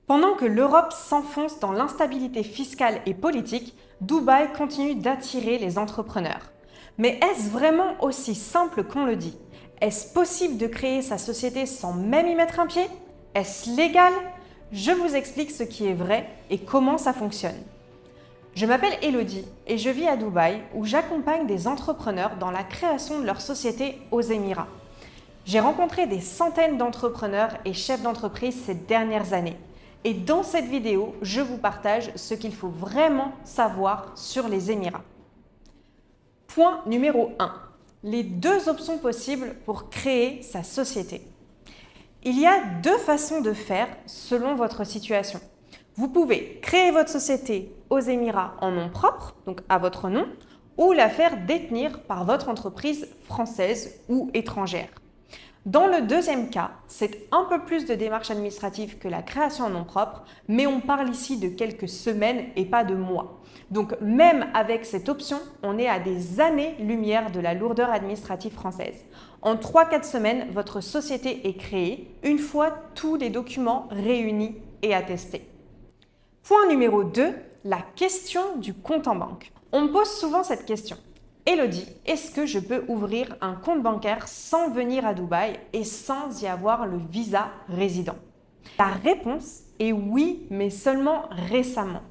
Pendant que l'Europe s'enfonce dans l'instabilité fiscale et politique, Dubaï continue d'attirer les entrepreneurs. Mais est-ce vraiment aussi simple qu'on le dit? Est-ce possible de créer sa société sans même y mettre un pied? Est-ce légal? Je vous explique ce qui est vrai et comment ça fonctionne. Je m'appelle Elodie et je vis à Dubaï où j'accompagne des entrepreneurs dans la création de leur société aux Émirats. J'ai rencontré des centaines d'entrepreneurs et chefs d'entreprise ces dernières années. Et dans cette vidéo, je vous partage ce qu'il faut vraiment savoir sur les Émirats. Point numéro 1. Les deux options possibles pour créer sa société. Il y a deux façons de faire selon votre situation. Vous pouvez créer votre société aux Émirats en nom propre, donc à votre nom, ou la faire détenir par votre entreprise française ou étrangère. Dans le deuxième cas, c'est un peu plus de démarches administratives que la création en nom propre, mais on parle ici de quelques semaines et pas de mois. Donc même avec cette option, on est à des années-lumière de la lourdeur administrative française. En 3-4 semaines, votre société est créée, une fois tous les documents réunis et attestés. Point numéro 2, la question du compte en banque. On me pose souvent cette question. Elodie, est-ce que je peux ouvrir un compte bancaire sans venir à Dubaï et sans y avoir le visa résident? La réponse est oui, mais seulement récemment.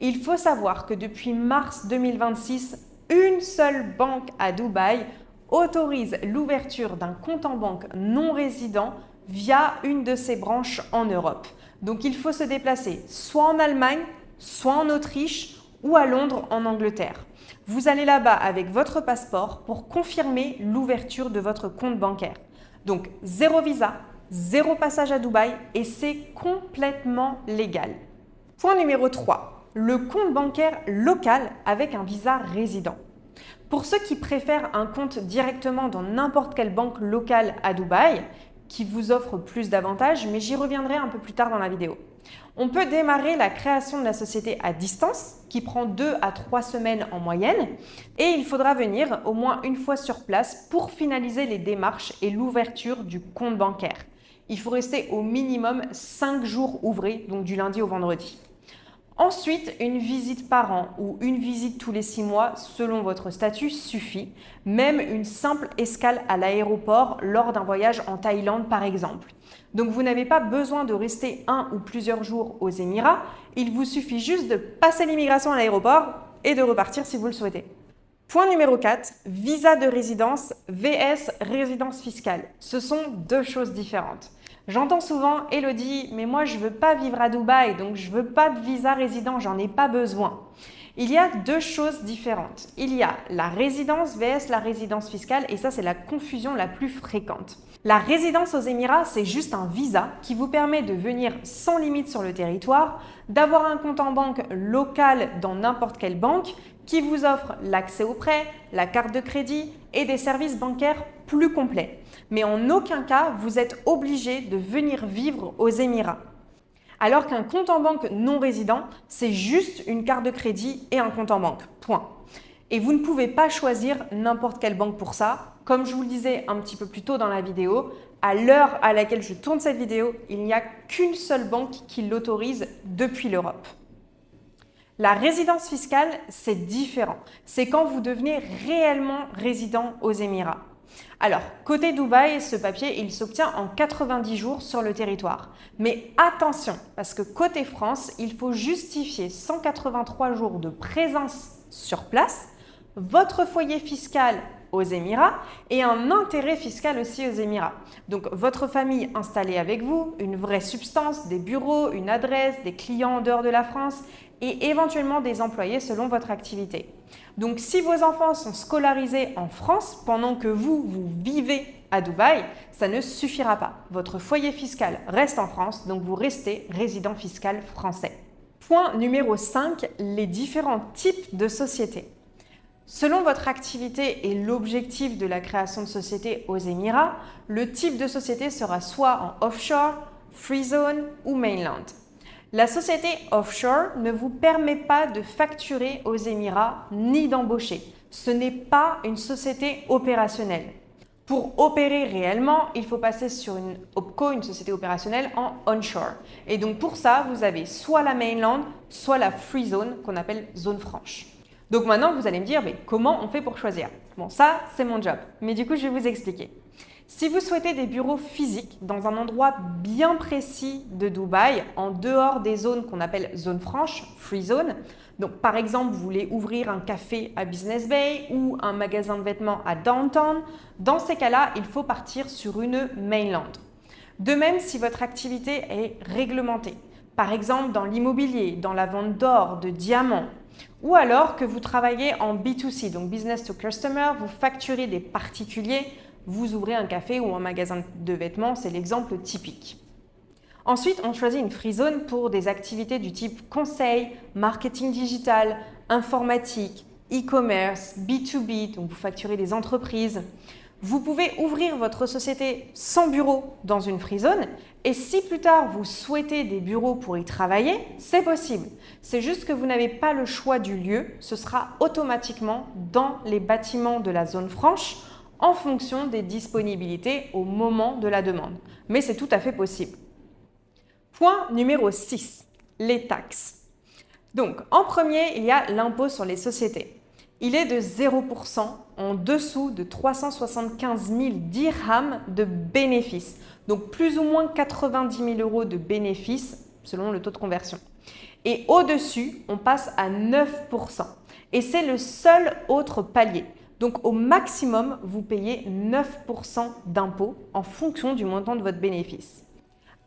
Il faut savoir que depuis mars 2026, une seule banque à Dubaï autorise l'ouverture d'un compte en banque non résident via une de ses branches en Europe. Donc il faut se déplacer soit en Allemagne, soit en Autriche ou à Londres en Angleterre. Vous allez là-bas avec votre passeport pour confirmer l'ouverture de votre compte bancaire. Donc zéro visa, zéro passage à Dubaï et c'est complètement légal. Point numéro 3, le compte bancaire local avec un visa résident. Pour ceux qui préfèrent un compte directement dans n'importe quelle banque locale à Dubaï, qui vous offre plus d'avantages, mais j'y reviendrai un peu plus tard dans la vidéo. On peut démarrer la création de la société à distance, qui prend 2 à 3 semaines en moyenne, et il faudra venir au moins une fois sur place pour finaliser les démarches et l'ouverture du compte bancaire. Il faut rester au minimum 5 jours ouvrés, donc du lundi au vendredi. Ensuite, une visite par an ou une visite tous les 6 mois selon votre statut suffit, même une simple escale à l'aéroport lors d'un voyage en Thaïlande par exemple. Donc vous n'avez pas besoin de rester 1 ou plusieurs jours aux Émirats, il vous suffit juste de passer l'immigration à l'aéroport et de repartir si vous le souhaitez. Point numéro 4, visa de résidence vs résidence fiscale. Ce sont deux choses différentes. J'entends souvent « Elodie, mais moi je ne veux pas vivre à Dubaï, donc je ne veux pas de visa résident, j'en ai pas besoin ». Il y a deux choses différentes. Il y a la résidence vs la résidence fiscale et ça c'est la confusion la plus fréquente. La résidence aux Émirats, c'est juste un visa qui vous permet de venir sans limite sur le territoire, d'avoir un compte en banque local dans n'importe quelle banque qui vous offre l'accès au prêt, la carte de crédit et des services bancaires plus complets. Mais en aucun cas, vous êtes obligé de venir vivre aux Émirats. Alors qu'un compte en banque non résident, c'est juste une carte de crédit et un compte en banque. Point. Et vous ne pouvez pas choisir n'importe quelle banque pour ça. Comme je vous le disais un petit peu plus tôt dans la vidéo, à l'heure à laquelle je tourne cette vidéo, il n'y a qu'une seule banque qui l'autorise depuis l'Europe. La résidence fiscale, c'est différent. C'est quand vous devenez réellement résident aux Émirats. Alors, côté Dubaï, ce papier, il s'obtient en 90 jours sur le territoire. Mais attention, parce que côté France, il faut justifier 183 jours de présence sur place, votre foyer fiscal aux Émirats et un intérêt fiscal aussi aux Émirats. Donc, votre famille installée avec vous, une vraie substance, des bureaux, une adresse, des clients en dehors de la France et éventuellement des employés selon votre activité. Donc, si vos enfants sont scolarisés en France pendant que vous vivez à Dubaï, ça ne suffira pas. Votre foyer fiscal reste en France, donc vous restez résident fiscal français. Point numéro 5, les différents types de sociétés. Selon votre activité et l'objectif de la création de société aux Émirats, le type de société sera soit en offshore, free zone ou mainland. La société offshore ne vous permet pas de facturer aux Émirats ni d'embaucher. Ce n'est pas une société opérationnelle. Pour opérer réellement, il faut passer sur une OPCO, une société opérationnelle en onshore. Et donc pour ça, vous avez soit la mainland, soit la free zone qu'on appelle zone franche. Donc maintenant, vous allez me dire, mais comment on fait pour choisir? Bon, ça, c'est mon job. Mais du coup, je vais vous expliquer. Si vous souhaitez des bureaux physiques dans un endroit bien précis de Dubaï, en dehors des zones qu'on appelle zone franche, free zone, donc par exemple, vous voulez ouvrir un café à Business Bay ou un magasin de vêtements à Downtown, dans ces cas-là, il faut partir sur une mainland. De même, si votre activité est réglementée, par exemple dans l'immobilier, dans la vente d'or, de diamants, ou alors que vous travaillez en B2C, donc Business to Customer, vous facturez des particuliers, vous ouvrez un café ou un magasin de vêtements, c'est l'exemple typique. Ensuite, on choisit une free zone pour des activités du type conseil, marketing digital, informatique, e-commerce, B2B, donc vous facturez des entreprises. Vous pouvez ouvrir votre société sans bureau dans une free zone et si plus tard vous souhaitez des bureaux pour y travailler, c'est possible. C'est juste que vous n'avez pas le choix du lieu, ce sera automatiquement dans les bâtiments de la zone franche en fonction des disponibilités au moment de la demande. Mais c'est tout à fait possible. Point numéro 6, les taxes. Donc, en premier, il y a l'impôt sur les sociétés. Il est de 0% en dessous de 375 000 dirhams de bénéfices. Donc, plus ou moins 90 000 euros de bénéfices selon le taux de conversion. Et au-dessus, on passe à 9%. Et c'est le seul autre palier. Donc, au maximum, vous payez 9% d'impôt en fonction du montant de votre bénéfice.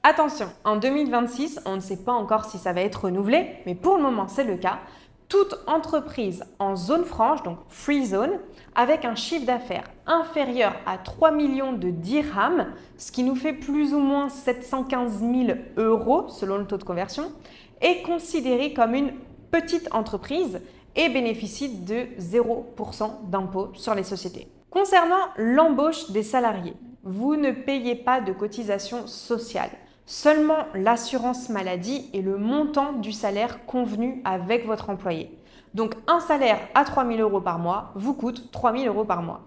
Attention, en 2026, on ne sait pas encore si ça va être renouvelé, mais pour le moment, c'est le cas. Toute entreprise en zone franche, donc free zone, avec un chiffre d'affaires inférieur à 3 millions de dirhams, ce qui nous fait plus ou moins 715 000 euros selon le taux de conversion, est considérée comme une petite entreprise et bénéficie de 0% d'impôt sur les sociétés. Concernant l'embauche des salariés, vous ne payez pas de cotisation sociale. Seulement l'assurance maladie et le montant du salaire convenu avec votre employé. Donc un salaire à 3 000 euros par mois vous coûte 3 000 euros par mois.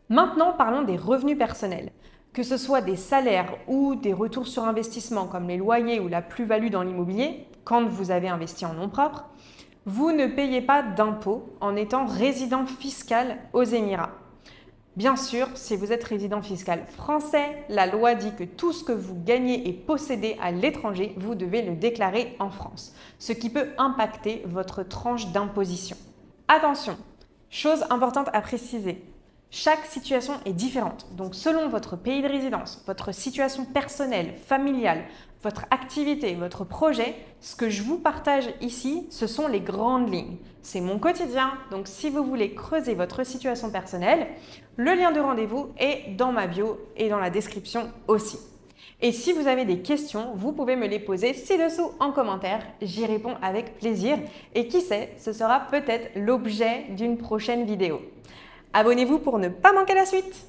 Maintenant, parlons des revenus personnels. Que ce soit des salaires ou des retours sur investissement comme les loyers ou la plus-value dans l'immobilier, quand vous avez investi en nom propre, vous ne payez pas d'impôt en étant résident fiscal aux Émirats. Bien sûr, si vous êtes résident fiscal français, la loi dit que tout ce que vous gagnez et possédez à l'étranger, vous devez le déclarer en France, ce qui peut impacter votre tranche d'imposition. Attention, chose importante à préciser, chaque situation est différente. Donc selon votre pays de résidence, votre situation personnelle, familiale, votre activité, votre projet, ce que je vous partage ici, ce sont les grandes lignes. C'est mon quotidien, donc si vous voulez creuser votre situation personnelle, le lien de rendez-vous est dans ma bio et dans la description aussi. Et si vous avez des questions, vous pouvez me les poser ci-dessous en commentaire, j'y réponds avec plaisir et qui sait, ce sera peut-être l'objet d'une prochaine vidéo. Abonnez-vous pour ne pas manquer la suite!